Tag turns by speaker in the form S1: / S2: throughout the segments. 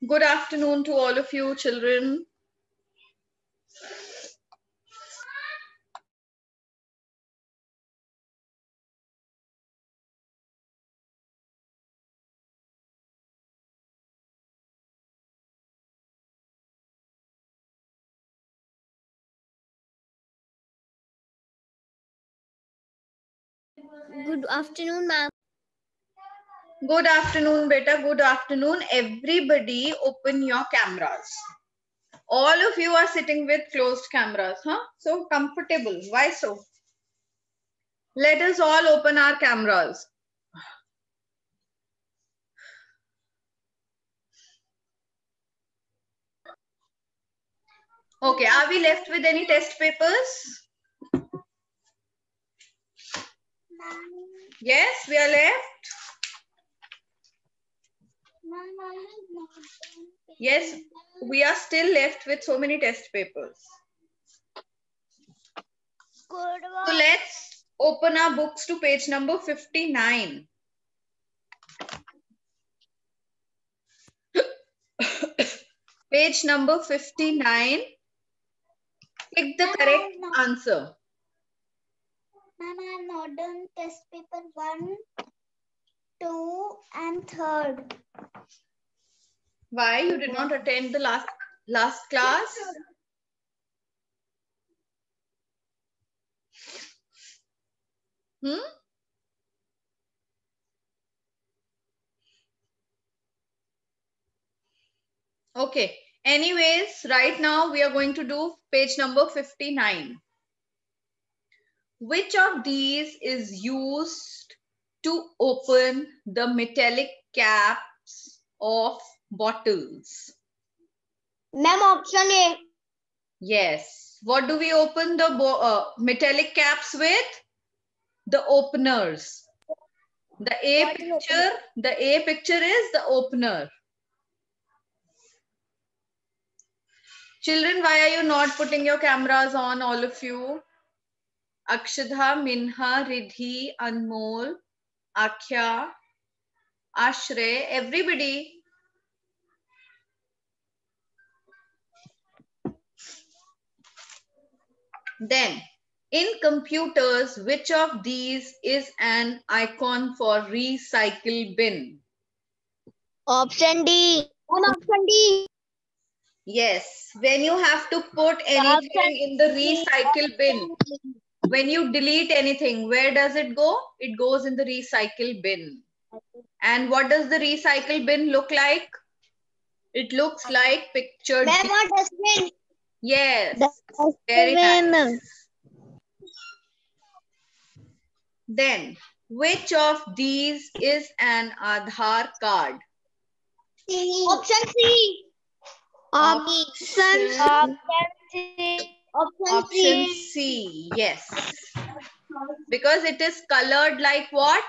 S1: Good afternoon to all of you children.
S2: Good afternoon, ma'am.
S1: Good afternoon, beta. Good afternoon. Everybody open your cameras. All of you are sitting with closed cameras, huh? So comfortable. Why so? Let us all open our cameras. Okay, are we left with any test papers? Yes, we are left. Yes, we are still left with so many test papers. So let's open our books to page number 59. Page number 59. Pick the correct answer.
S2: Ma'am, I have not done test paper 1, 2 and 3rd.
S1: Why you did not attend the last class? Okay. Anyways, right now we are going to do page number 59. Which of these is used to open the metallic caps of bottles?
S2: Ma'am, option A.
S1: Yes. What do we open the metallic caps with? The openers. The A picture is the opener. Children, why are you not putting your cameras on, all of you? Akshadha, Minha, Ridhi, Anmol, Akhya, Ashray, everybody. Then, in computers, which of these is an icon for recycle bin?
S2: Option D. Option D.
S1: Yes, when you have to put anything in the recycle bin, when you delete anything, where does it go? It goes in the recycle bin. And what does the recycle bin look like? It looks like pictured.
S2: Ma'am, dustbin.
S1: Yes, very nice. Then, which of these is an Aadhaar card?
S2: Option C. Option
S1: C. Yes. Because it is colored like what?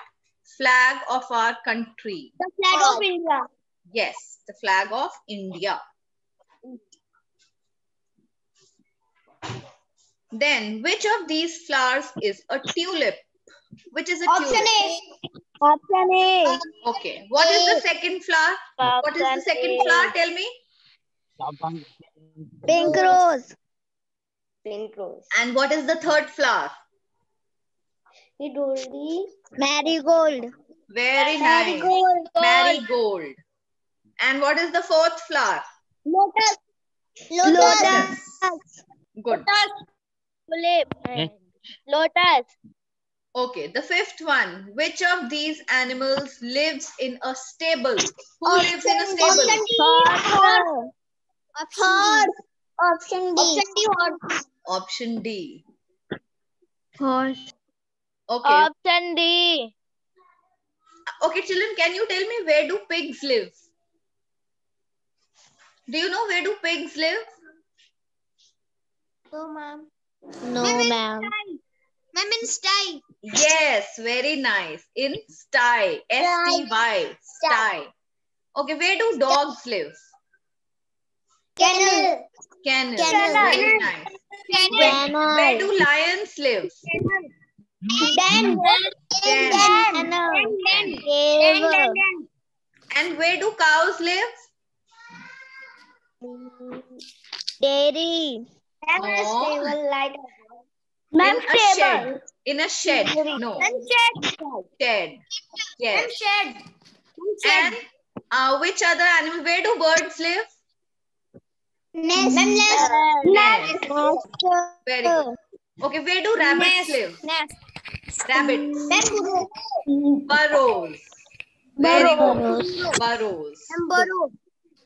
S1: Flag of our country.
S2: The flag of India.
S1: Yes, the flag of India. Then, which of these flowers is a tulip? Which is a tulip?
S2: Option A. Option A.
S1: Okay. What is the second flower? What is the second flower? Tell me.
S2: Pink rose. Pink rose.
S1: And what is the third flower?
S2: Marigold.
S1: Very nice. Marigold. And what is the fourth flower?
S2: Lotus.
S1: Good.
S2: Lotus.
S1: Okay, the fifth one. Which of these animals lives in a stable? Who lives in a stable?
S2: Option D.
S1: Option D.
S2: Horse.
S1: Okay.
S2: Option D.
S1: Okay, children, can you tell me where do pigs live? Do you know where do pigs live?
S2: No, ma'am. No, ma'am. Ma'am, in sty.
S1: Yes, very nice. In sty. S-T-Y. Sty. Okay, where do dogs live?
S2: Kennel.
S1: Kennel. Very nice. Where do lions live?
S2: Den.
S1: And where do cows live?
S2: Dairy.
S1: No.
S2: Like
S1: In a shed. In a shed. No. Shed. Yes.
S2: Shed.
S1: And which other animal? Where do birds live?
S2: Nest.
S1: Nest. Very good. Okay, where do rabbits live? Rabbits. Burrows. Very good. Burrows.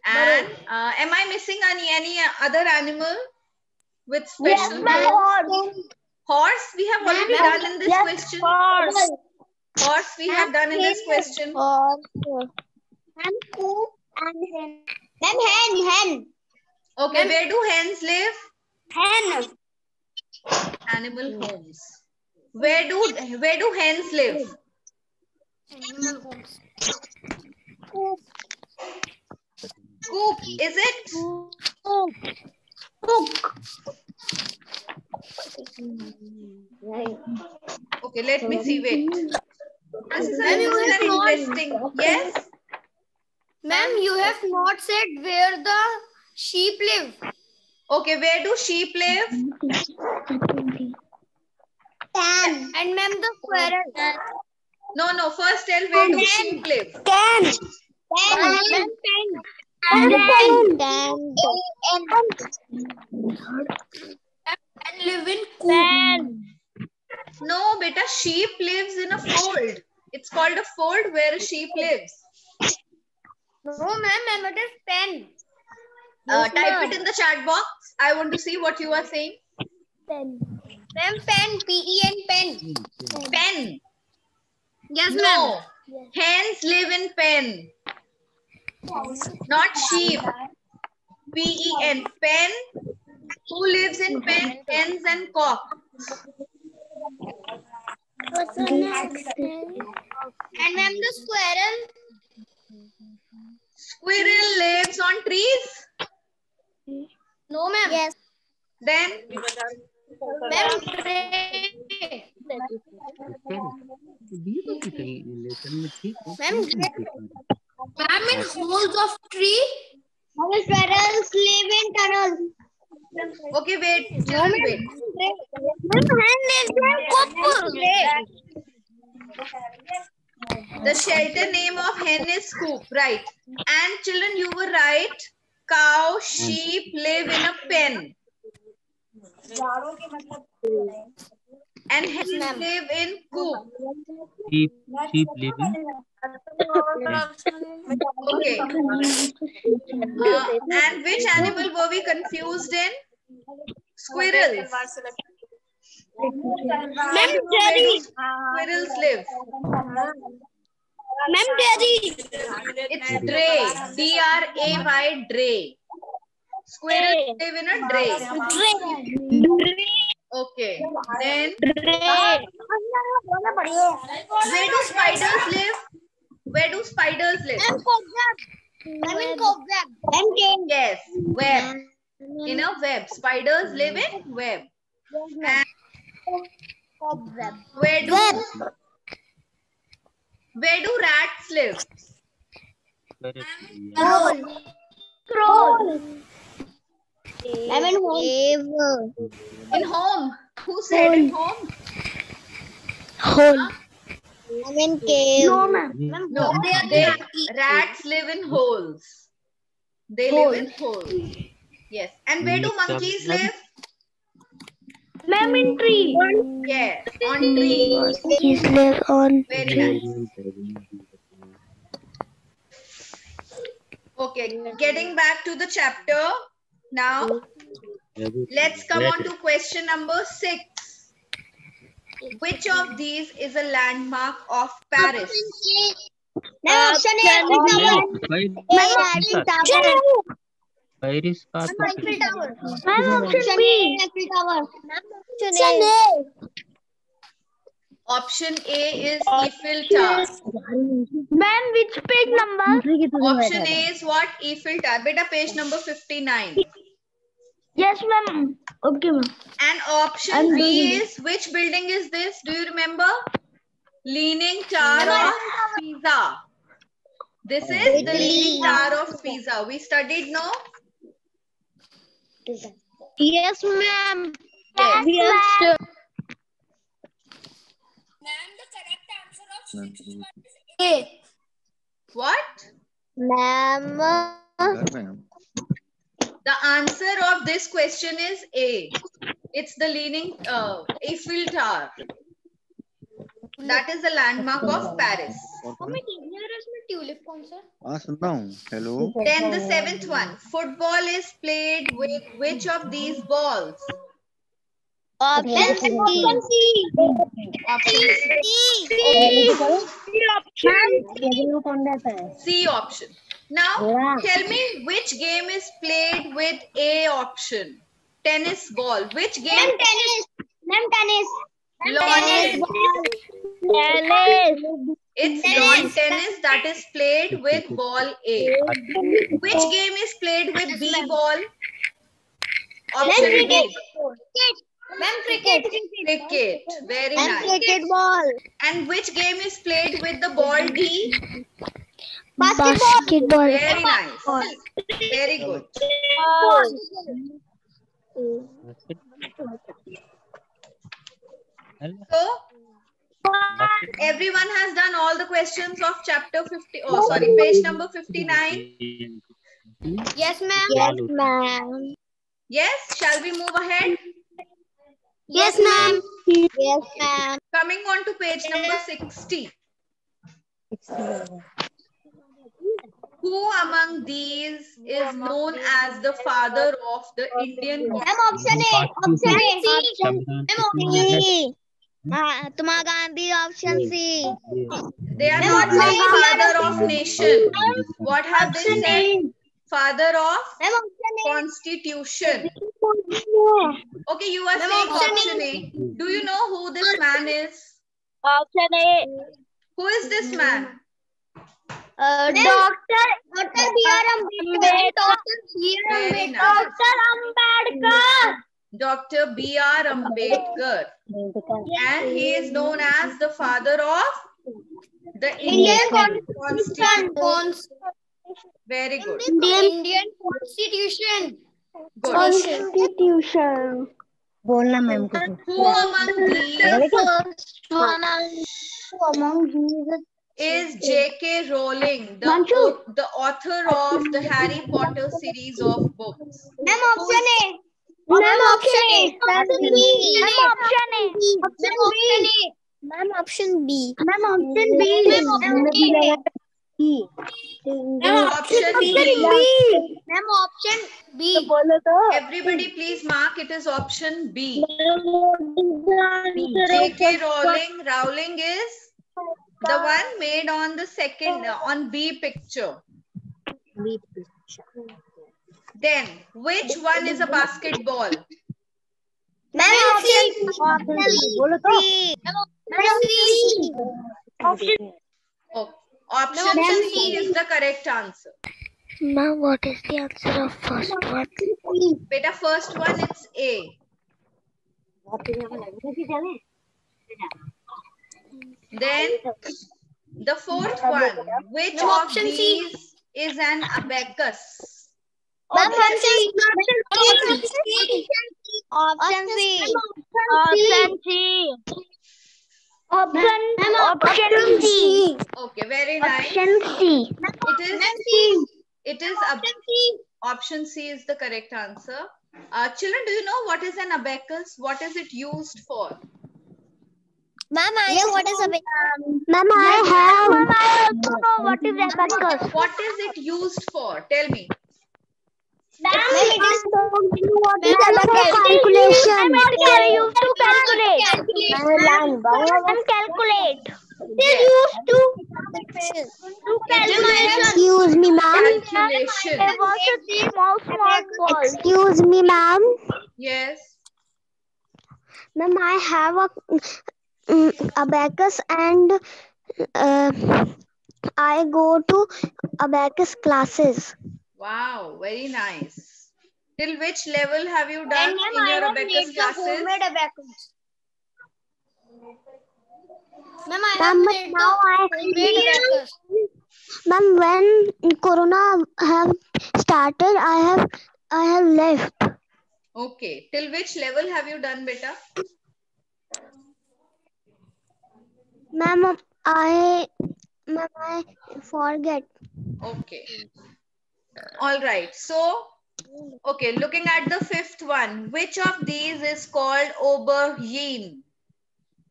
S1: And am I missing any other animal with special burrows? Horse we have already done in this question. Horse we have done in this question.
S2: And coop and hen. Hen.
S1: Okay, where do hens live?
S2: Hen.
S1: Animal homes. Where do hens live?
S2: Animal homes.
S1: Coop, is it? Okay, let me see. Wait. This is very interesting. Yes?
S2: Ma'am, you have not said where the sheep live.
S1: Okay, where do sheep live?
S2: And ma'am, the squirrel.
S1: No. First tell where do sheep live?
S2: Pen. And live in coop.
S1: No, beta, sheep lives in a fold. It's called a fold where a sheep lives.
S2: No, ma'am, it is pen.
S1: Type it in the chat box. I want to see what you are saying.
S2: Pen. Ma'am, pen. P-E-N, pen.
S1: Pen.
S2: Yes,
S1: no.
S2: ma'am.
S1: Hens live in pen. Not sheep. P-E-N. Pen. Who lives in pen? Hens and cocks.
S2: What's the next? And ma'am, the squirrel.
S1: Squirrel lives on trees?
S2: No, ma'am. Yes.
S1: Then?
S2: Ma'am, ma'am, in holes of tree. Squirrels live in tunnels.
S1: Okay, wait. Children, wait. The shelter name of hen is coop, right? And children, you were right. Cow, sheep live in a pen. And hens live in coop.
S3: Sheep live in.
S1: Okay. And which animal were we confused in? Squirrels. Where do squirrels live?
S2: Ma'am, dairy.
S1: It's dray. D-R-A-Y, dray. Squirrels live in a dray. Okay. Then, where do spiders live? Where do spiders live? Yes, web. In a web. Spiders live in web. And where do rats live? In home. Who said in home? No, rats live in holes. They live in holes. Yes. And where do monkeys live?
S2: Ma'am, in tree.
S1: Yes, on trees.
S2: Monkeys live on
S1: Very nice. Okay, getting back to the chapter. Now, let's come on to question number 6. Which of these is a landmark of Paris?
S3: Paris
S1: Option A is Eiffel Tower.
S2: Ma'am, which page number?
S1: Option A is what? Eiffel Tower. Beta, page number 59.
S2: Yes, ma'am. Okay, ma'am.
S1: And option B is, which building is this? Do you remember? Leaning Tower of Pisa. This is the Leaning Tower of Pisa. We studied, no?
S3: Yes, ma'am.
S1: Yes.
S3: We have A.
S1: What?
S3: Ma'am.
S1: The answer of this question is A. It's the Leaning Eiffel Tower. That is the landmark of Paris.
S4: Hello.
S1: Then the seventh one. Football is played with which of these balls?
S3: Option C.
S1: Option C. C option. Now tell me which game is played with A option. Tennis ball. Which game?
S3: Tennis.
S1: Lawn. It's lawn tennis that is played with ball A. Which game is played with B ball? Option B. Cricket. Very nice.
S3: Cricket ball.
S1: And which game is played with the ball D?
S3: Basketball.
S1: Very nice. Very good. So, everyone has done all the questions of chapter 50. Oh, sorry, page number 59.
S3: Yes, ma'am. Yes, ma'am.
S1: Yes, shall we move ahead?
S3: Yes, ma'am. Yes, ma'am.
S1: Coming on to page number 60. Who among these is known as the father of the Indian
S3: Option A. Option C. Mahatma Gandhi. Option C.
S1: They are not saying father of nation. What have they said? Father of constitution. Okay, you are saying option A. Do you know who this man is?
S3: Option A.
S1: Who is this man?
S3: Dr. B.R. Ambedkar.
S1: Very nice.
S3: Ambedkar.
S1: Dr. B.R. Ambedkar. And he is known as the father of the Indian Constitution. Very good.
S3: Indian Constitution.
S1: Good.
S3: Constitution. बोलना ma'am को.
S1: Who among these is J.K. Rowling, the author of the Harry Potter series of books?
S3: Ma'am, option A. Ma'am, option A. Ma'am, option B. Ma'am, option B. Ma'am, option B.
S1: Option B.
S3: Ma'am, option B.
S1: Everybody please mark, it is option B. J.K. Rowling is the one made on the second, on B picture. Then, which one is a basketball?
S3: Ma'am, option C.
S1: Oh, option C is the correct answer.
S3: Ma'am, what is the answer of first one?
S1: Beta, first one it's A. Then the fourth one, which of these is an abacus?
S3: Option C. Option C. Option C. Option C.
S1: Okay, very nice.
S3: Option C.
S1: It is option C is the correct answer. Children, do you know what is an abacus? What is it used for?
S3: Ma'am, I know what is abacus. Ma'am, I also know what is abacus.
S1: What is it used for? Tell me.
S3: Ma'am, it is calculation. They used to calculate. Calculate. They used to calculation.
S2: Excuse me, ma'am.
S1: Calculation.
S3: There was a small ball.
S2: Excuse me, ma'am.
S1: Yes.
S2: Ma'am, I have a abacus and I go to abacus classes.
S1: Wow, very nice. Till which level have you done in your abacus classes?
S2: Ma'am, Ma'am, when Corona have started, I have left.
S1: Okay. Till which level have you done, beta?
S3: Ma'am, I forget.
S1: Okay. All right. So, okay, looking at the fifth one, which of these is called aubergine?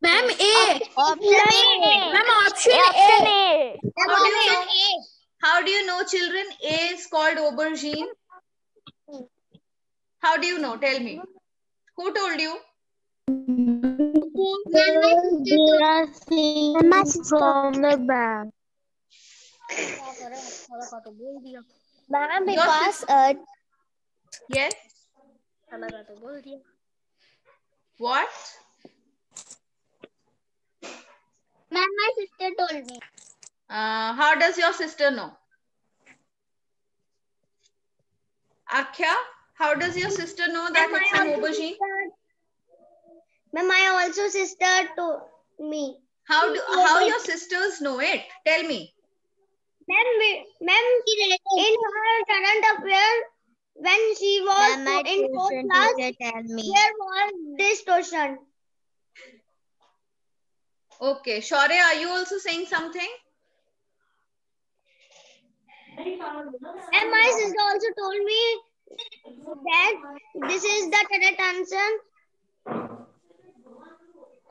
S5: Ma'am, A.
S3: Option A.
S5: Ma'am, option
S3: Option
S5: A.
S3: A.
S1: How do you know? How do you know, children? A is called aubergine. How do you know? Tell me. Who told you?
S3: My sister from the back. Ma'am,
S1: Your
S3: because
S1: Yes. What?
S3: ma'am, my sister told me.
S1: How does your sister know? Akhya, how does your sister know that it's an aubergine?
S3: Ma'am, my also sister told me.
S1: How your sisters know it? Tell me.
S3: Ma'am, in her current affair, when she was in fourth class, there was distortion.
S1: Okay, Shaurya, are you also saying something?
S3: And my sister also told me that this is the correct answer.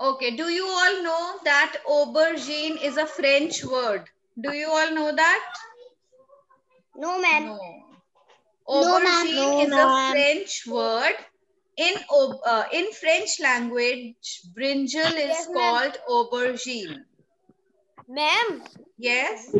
S1: Okay, do you all know that aubergine is a French word? Do you all know that?
S3: No, ma'am.
S1: No. Aubergine is a French word. In French language, brinjal is called aubergine.
S5: Ma'am,
S1: Yes?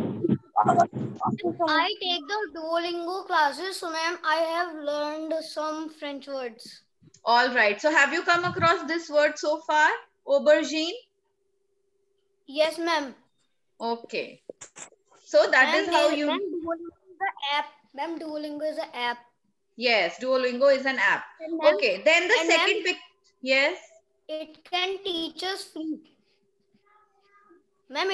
S5: I take the Duolingo classes, so ma'am, I have learned some French words.
S1: All right. So have you come across this word so far? Aubergine?
S5: Yes, ma'am.
S1: Okay. So that is how you...
S5: Ma'am, Duolingo is the app. Ma'am, Duolingo is an app.
S1: Yes, Duolingo is an app. Okay. Then the second pic... Yes?
S5: It can teach us free. Ma'am,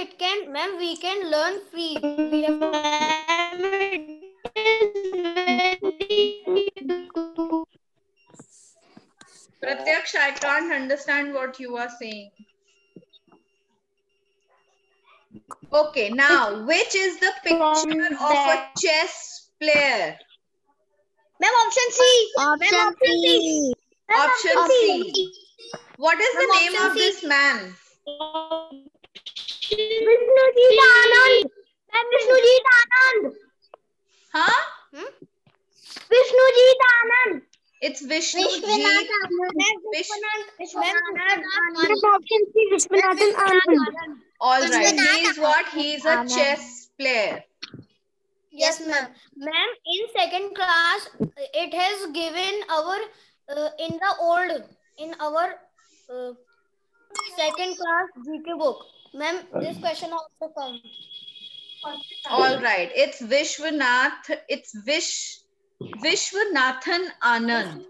S5: we can learn free. We have
S1: Pratyaksh, I can't understand what you are saying. Okay, now, which is the picture of a chess player?
S3: Ma'am, option C. Option C.
S1: Option C. What is the name of this man?
S3: Vishnujit Anand. Ma'am, Vishnujit Anand.
S1: Huh?
S3: Vishnujit Anand.
S1: It's Vishnujit.
S3: Option C. Vishwanathan Anand.
S1: All right. He is what? He is a chess player.
S5: Yes, ma'am. Ma'am, in second class, it has given our in our second class GK book. Ma'am, this question also comes.
S1: All right. It's Vishwanath. It's Vishwanathan Anand.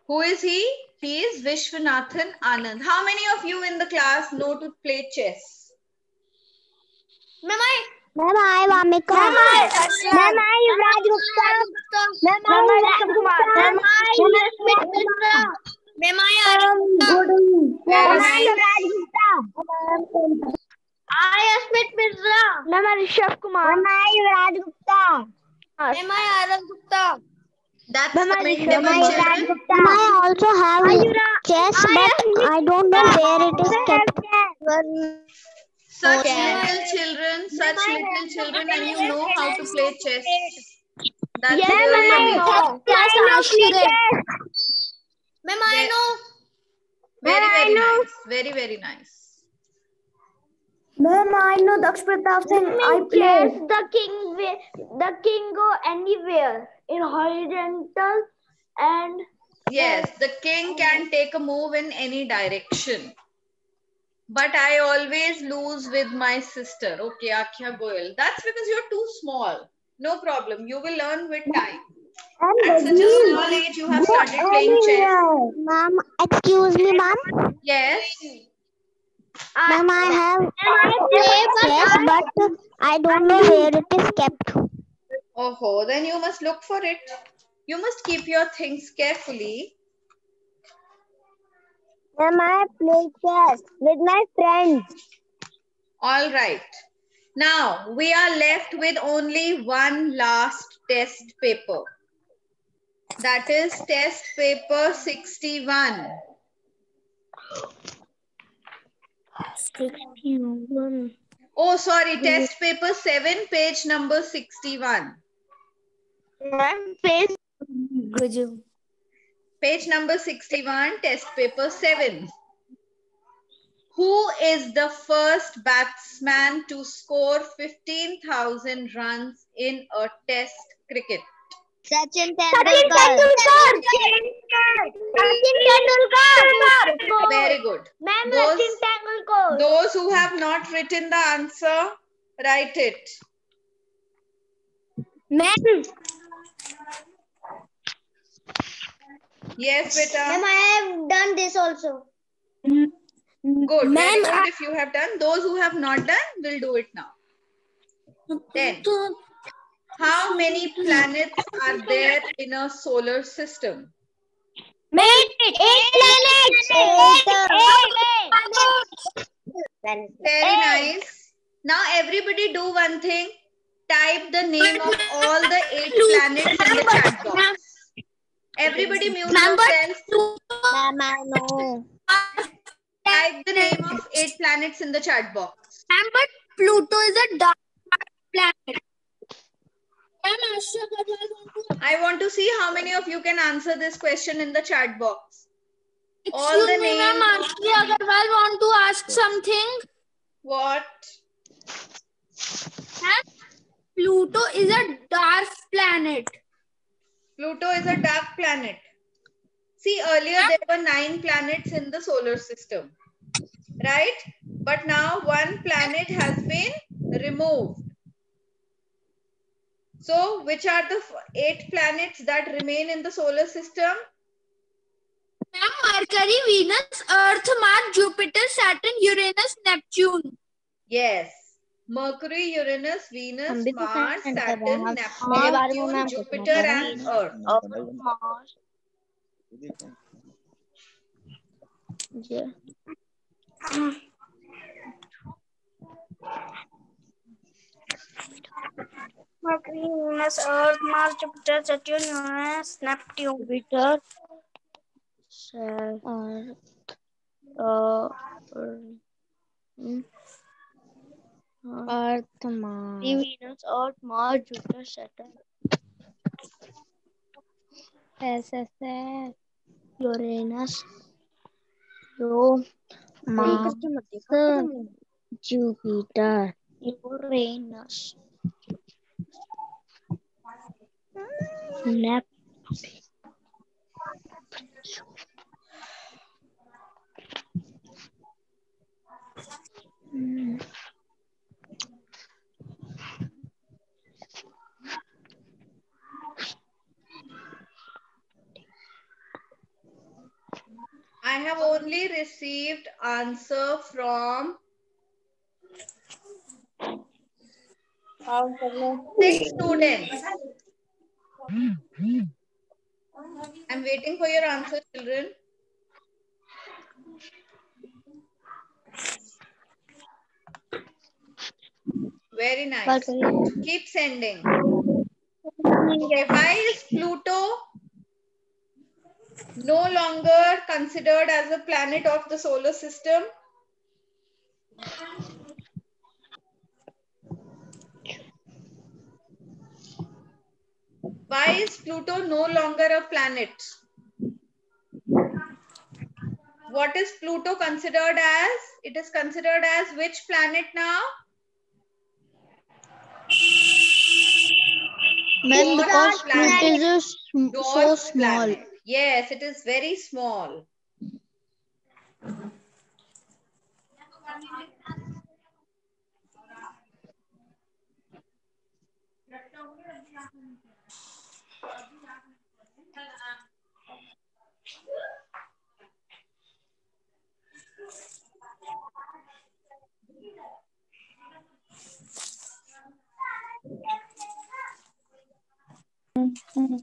S1: Who is he? He is Vishwanathan Anand. How many of you in the class know to play chess?
S5: Ma'am,
S3: I Vamika. Ma'am, I Yuvraj Gupta. Ma'am, I Rishab Kumar. Ma'am, I Yasmit Mishra.
S5: Ma'am, I
S3: Yuvraj Gupta. I Yasmit Mishra. Ma'am, I Rishab Kumar. Ma'am, I Yuvraj Gupta.
S5: Ma'am, I Arab Gupta.
S1: That's commendable, children.
S3: I also have chess, but I don't know where it is kept.
S1: Such little children, and you know how to play chess. That's really amazing.
S5: Ma'am, I know.
S1: Very nice. Very nice.
S3: Ma'am, I know Daksh Pratap Singh. I play the king go anywhere in horizontal and
S1: yes, the king can take a move in any direction. But I always lose with my sister. Okay, Akhya Goyal. That's because you're too small. No problem. You will learn with time. At such a small age, you have started playing chess.
S3: Ma'am, excuse me, ma'am.
S1: Yes.
S3: Ma'am, I have chess, but I don't know where it is kept.
S1: Oh, then you must look for it. You must keep your things carefully.
S3: Ma'am, I play chess with my friends.
S1: All right. Now, we are left with only one last test paper. That is test paper 61.
S3: 61.
S1: Oh, sorry, test paper 7, page number 61.
S3: Ma'am, page.
S1: Page number 61, test paper 7. Who is the first batsman to score 15,000 runs in a test cricket?
S3: Sachin Tendulkar.
S1: Very good.
S3: Ma'am,
S1: Those,
S3: Sachin Tendulkar.
S1: those who have not written the answer, write it.
S3: Ma'am.
S1: Yes, beta.
S3: Ma'am, I have done this also.
S1: Good. Very good. If you have done, those who have not done will do it now. Then, how many planets are there in a solar system?
S3: Eight planets.
S1: Very nice. Now everybody do one thing. Type the name of all the 8 planets in the chat box. Everybody mute yourself.
S3: Ma'am, I know.
S1: Type the name of 8 planets in the chat box.
S5: Ma'am, but Pluto is a dark planet.
S1: I want to see how many of you can answer this question in the chat box. All
S5: Excuse
S1: the
S5: me, ma'am.
S1: names.
S5: Ashri Agarwal want to ask something.
S1: What?
S5: Ma'am, Pluto is a dark planet.
S1: Pluto is a dark planet. See, earlier there were 9 planets in the solar system, right? But now one planet has been removed. So, which are the 8 planets that remain in the solar system?
S5: Ma'am, Mercury, Venus, Earth, Mars, Jupiter, Saturn, Uranus, Neptune.
S1: Yes. Mercury, Uranus, Venus, Mars, Saturn, Neptune, Jupiter and Earth.
S3: Mercury, Venus, Earth, Mars, Jupiter, Saturn, Uranus, Neptune. Jupiter, Earth, Mars. Venus, Earth, Mars, Jupiter, Saturn. SSS, Uranus, Mars, Jupiter, Uranus, Neptune.
S1: I have only received answer from 6 students. I'm waiting for your answer, children. Very nice. Keep sending. Okay, why is Pluto no longer considered as a planet of the solar system? Why is Pluto no longer a planet? What is Pluto considered as? It is considered as which planet now?
S3: Ma'am, because
S1: planet.
S3: Pluto is so small.
S1: Planet. Yes, it is very small.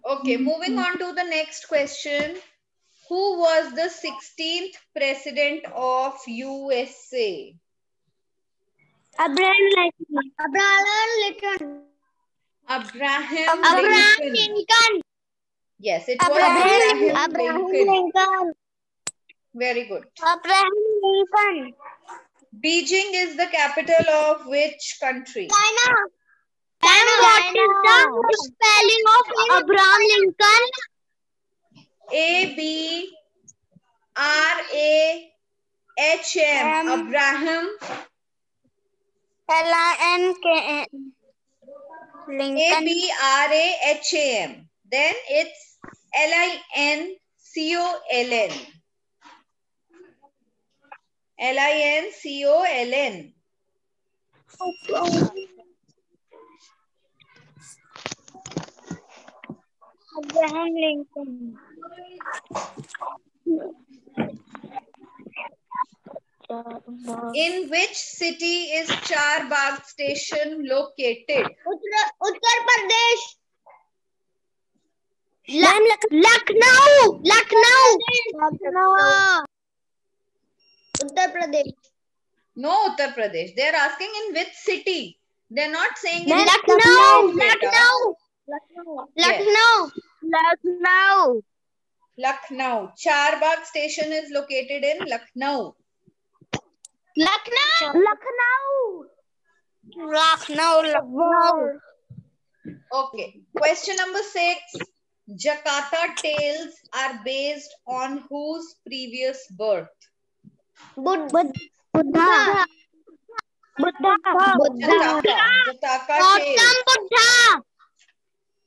S1: Okay, moving on to the next question. Who was the 16th president of USA?
S3: Abraham Lincoln.
S1: Abraham Lincoln.
S3: Lincoln.
S1: Yes, it was Abraham Lincoln.
S3: Lincoln.
S1: Very good.
S3: Abraham Lincoln.
S1: Beijing is the capital of which country?
S3: China. And what is the spelling of Abraham Lincoln?
S1: A-B-R-A-H-M. Abraham.
S3: Lincoln.
S1: A-B-R-A-H-A-M. Then it's L-I-N-C-O-L-N. L-I-N-C-O-L-N.
S3: Abraham Lincoln.
S1: In which city is Charbagh station located?
S3: Uttar Pradesh. Lucknow. Uttar Pradesh.
S1: No, Uttar Pradesh. They are asking in which city. They are not saying in
S3: Lucknow.
S1: Yes. Lucknow. Charbagh station is located in Lucknow. Okay. Question number 6. Jakarta tales are based on whose previous birth?
S3: Buddha.
S1: Jataka tales.
S3: Buddha.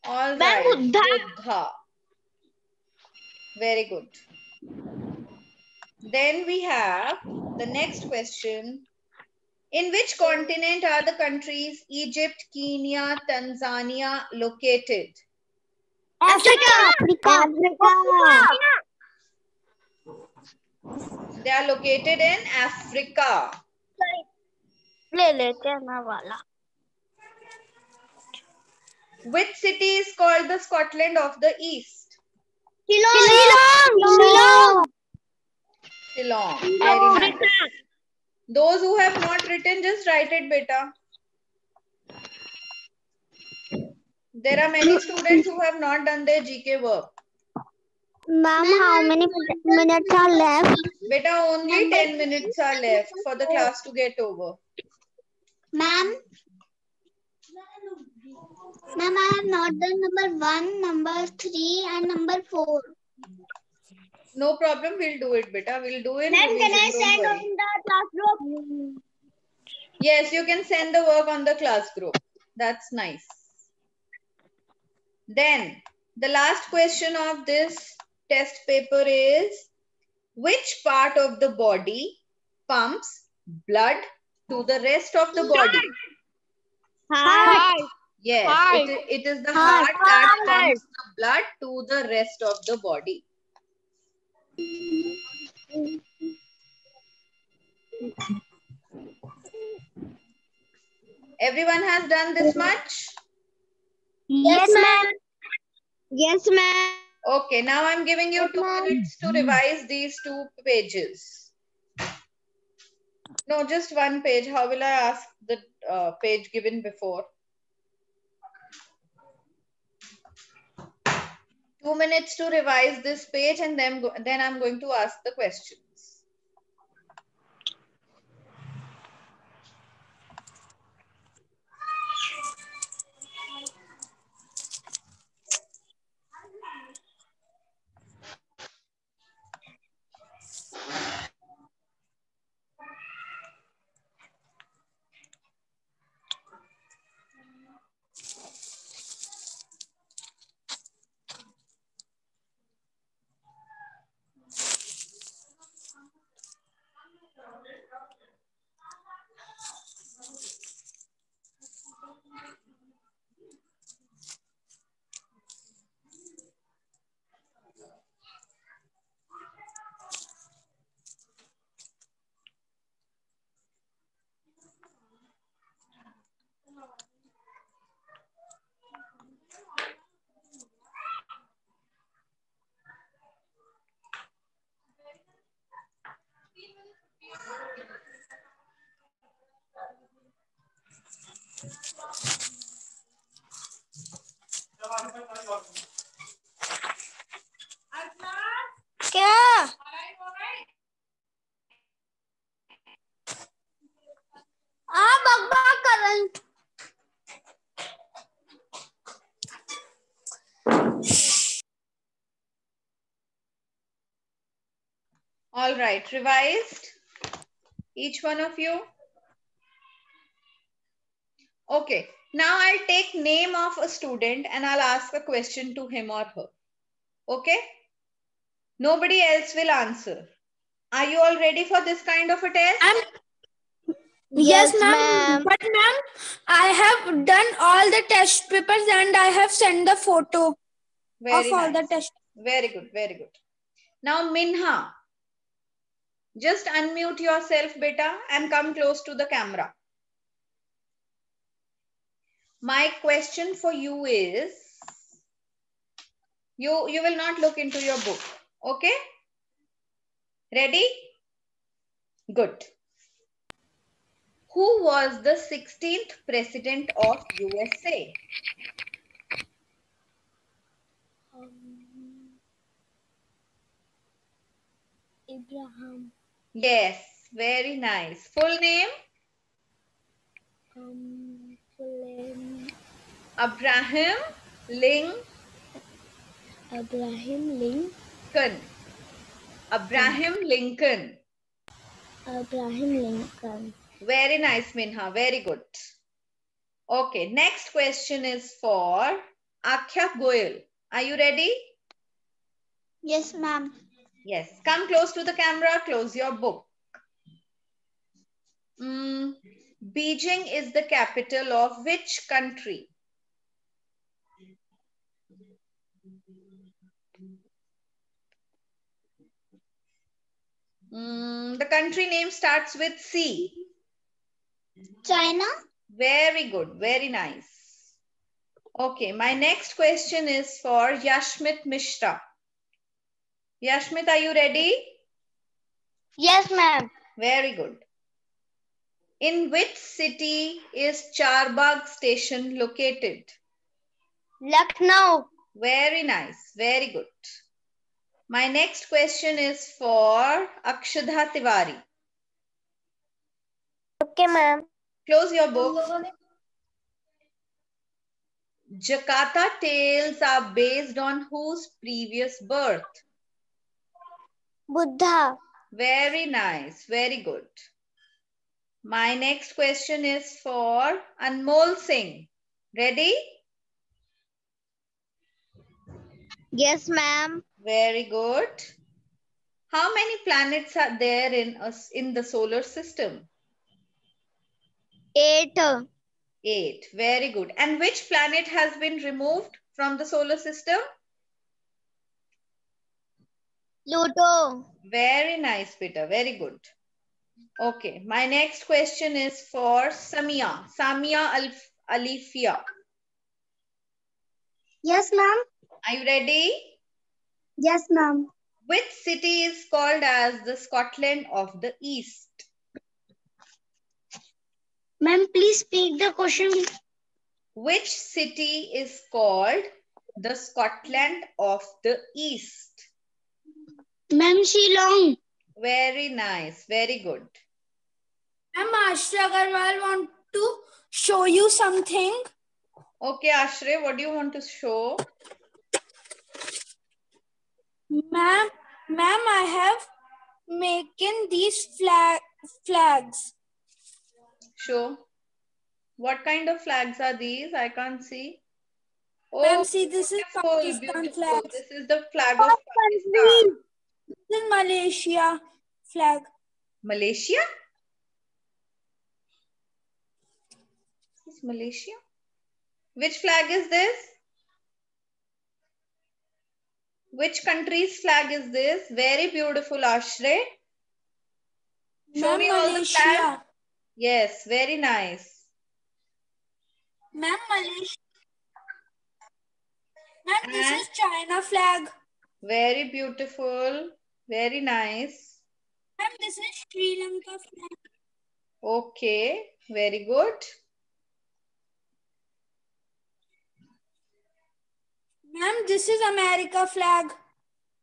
S1: All right. Buddha. Very good. Then we have the next question. In which continent are the countries Egypt, Kenya, Tanzania located?
S3: Africa.
S1: They are located in Africa. Which city is called the Scotland of the East?
S3: Ceylon.
S1: Ceylon. Very nice. Those who have not written, just write it, beta. There are many students who have not done their GK work.
S3: Ma'am, how many minutes are left?
S1: Beta, only 10 minutes are left for the class to get over.
S2: Ma'am, I have not done number 1, number 3, and number 4.
S1: No problem, we'll do it, beta. We'll do it.
S3: Ma'am, can I send on the class group?
S1: Yes, you can send the work on the class group. That's nice. Then, the last question of this test paper is, which part of the body pumps blood to the rest of the body?
S3: Heart.
S1: Yes,
S3: Heart.
S1: it is the heart that pumps the blood to the rest of the body. Everyone has done this much?
S3: Yes, ma'am. Yes, ma'am.
S1: Okay, now I'm giving you 2 minutes to revise these 2 pages. No, just 1 page. How will I ask the page given before? 2 minutes to revise this page, and then I'm going to ask the questions.
S5: क्या? बकबक कर रही।
S1: All right, revised? Each one of you? Okay, now I'll take name of a student and I'll ask a question to him or her. Okay? Nobody else will answer. Are you all ready for this kind of a test?
S5: Yes, ma'am. But ma'am, I have done all the test papers and I have sent the photo
S1: Very
S5: of all
S1: nice.
S5: the test.
S1: Very good, very good. Now, Minha, just unmute yourself, beta, and come close to the camera. My question for you is, you will not look into your book. Okay? Ready? Good. Who was the 16th president of USA?
S5: Abraham.
S1: Yes, very nice. Full name? Abraham Lincoln.
S5: Abraham Lincoln.
S1: Abraham Lincoln.
S5: Abraham Lincoln.
S1: Very nice, Minha. Very good. Okay, next question is for Akhya Goyal. Are you ready?
S2: Yes, ma'am.
S1: Yes. Come close to the camera. Close your book. Beijing is the capital of which country? The country name starts with C.
S2: China.
S1: Very good. Very nice. Okay, my next question is for Yashmit Mishra. Yashmit, are you ready?
S5: Yes, ma'am.
S1: Very good. In which city is Charbagh station located?
S5: Lucknow.
S1: Very nice. Very good. My next question is for Akshadha Tiwari.
S5: Okay, ma'am.
S1: Close your book. Jakarta tales are based on whose previous birth?
S5: Buddha.
S1: Very nice. Very good. My next question is for Anmol Singh. Ready?
S5: Yes, ma'am.
S1: Very good. How many planets are there in the solar system?
S5: 8.
S1: 8. Very good. And which planet has been removed from the solar system?
S5: Pluto.
S1: Very nice, Peter. Very good. Okay. My next question is for Samia. Samia Alifia.
S2: Yes, ma'am.
S1: Are you ready?
S2: Yes, ma'am.
S1: Which city is called as the Scotland of the East?
S2: Ma'am, please speak the question.
S1: Which city is called the Scotland of the East?
S2: Ma'am, Shillong.
S1: Very nice. Very good.
S5: Ma'am, Ashray Agarwal want to show you something.
S1: Okay, Ashray, what do you want to show?
S5: Ma'am, I have making these flags.
S1: Show. What kind of flags are these? I can't see. Oh,
S5: Ma'am, see, this is
S1: beautiful,
S5: Pakistan
S1: beautiful.
S5: flag.
S1: This is the flag of Pakistan.
S5: This is Malaysia flag.
S1: Malaysia? This is Malaysia? Which flag is this? Which country's flag is this? Very beautiful, Ashray. Show me all the flags. Yes, very nice.
S5: Ma'am, Malaysia. Ma'am, this is China flag.
S1: Very beautiful. Very nice.
S5: Ma'am, this is Sri Lanka flag.
S1: Okay, very good.
S5: Ma'am, this is America flag.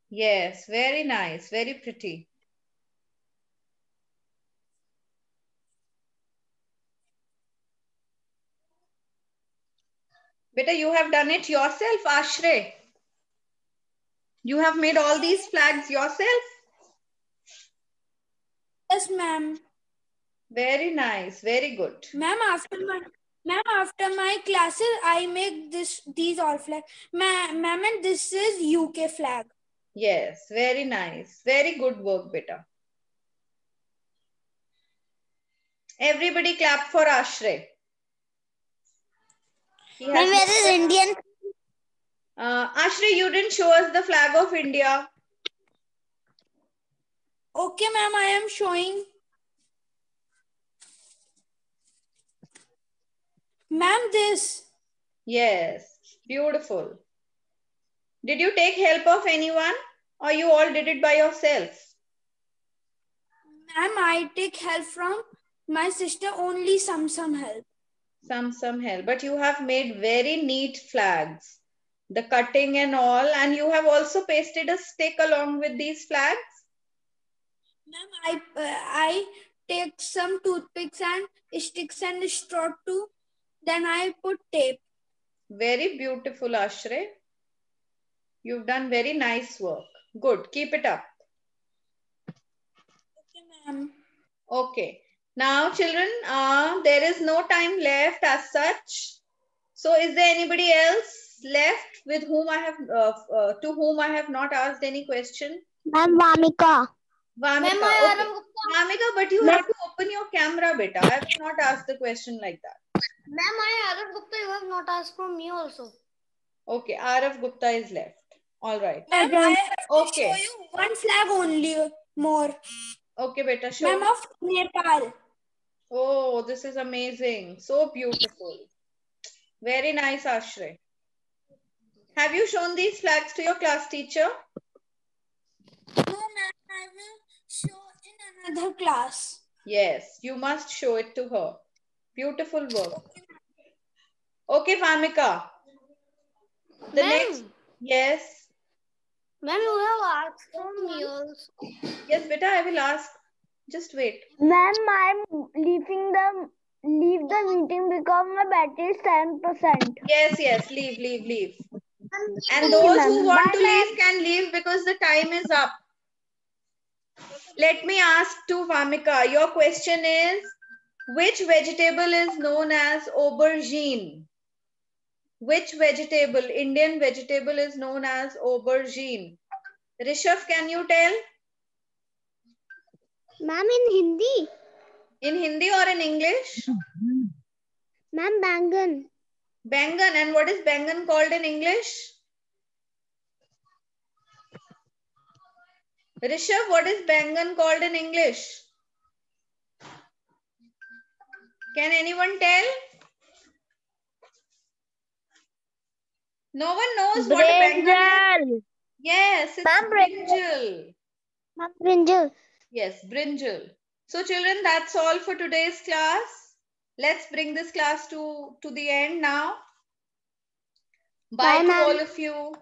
S1: Yes, very nice, very pretty. Beta, you have done it yourself, Ashray. You have made all these flags yourself?
S5: Yes, ma'am.
S1: Very nice, very good.
S5: Ma'am, after my classes, I make these all flags. Ma'am, and this is UK flag.
S1: Yes, very nice. Very good work, beta. Everybody clap for Ashray.
S5: Ma'am, where is Indian?
S1: Ashray, you didn't show us the flag of India.
S5: Okay, ma'am, I am showing. Ma'am, this.
S1: Yes, beautiful. Did you take help of anyone or you all did it by yourself?
S5: Ma'am, I take help from my sister, only some help.
S1: Some help, but you have made very neat flags. The cutting and all, and you have also pasted a stick along with these flags?
S5: Ma'am, I take some toothpicks and sticks and straw too. Then I put tape.
S1: Very beautiful, Ashray. You've done very nice work. Good, keep it up.
S5: Okay, ma'am.
S1: Okay. Now, children, there is no time left as such. So, is there anybody else left with whom I have, to whom I have not asked any question?
S3: Ma'am, Vamika.
S1: Vamika, okay. Vamika, but you have to open your camera, beta. I have not asked the question like that.
S5: Ma'am, Arav Gupta, you have not asked from me also.
S1: Okay, Arav Gupta is left. All right.
S5: Ma'am, I have to show you one flag only more.
S1: Okay, beta, show.
S5: Ma'am, of Nepal.
S1: Oh, this is amazing. So beautiful. Very nice, Ashray. Have you shown these flags to your class teacher?
S5: No, ma'am, I will show in another class.
S1: Yes, you must show it to her. Beautiful work. Okay, Vamika. The next, yes.
S5: Ma'am, you have asked from me also.
S1: Yes, beta, I will ask. Just wait.
S3: Ma'am, I'm leave the meeting because my battery is 10%.
S1: Yes, leave. And those who want to leave can leave because the time is up. Let me ask to Vamika. Your question is, which vegetable is known as aubergine? Which vegetable, Indian vegetable, is known as aubergine? Rishabh, can you tell?
S3: Ma'am, in Hindi.
S1: In Hindi or in English?
S3: Ma'am, bangan.
S1: Bangan. And what is bangan called in English? Rishabh, what is bangan called in English? Can anyone tell? No one knows what bangan is. Yes, it's brinjal.
S3: Ma'am, brinjal.
S1: Yes, brinjal. So children, that's all for today's class. Let's bring this class to the end now. Bye to all of you.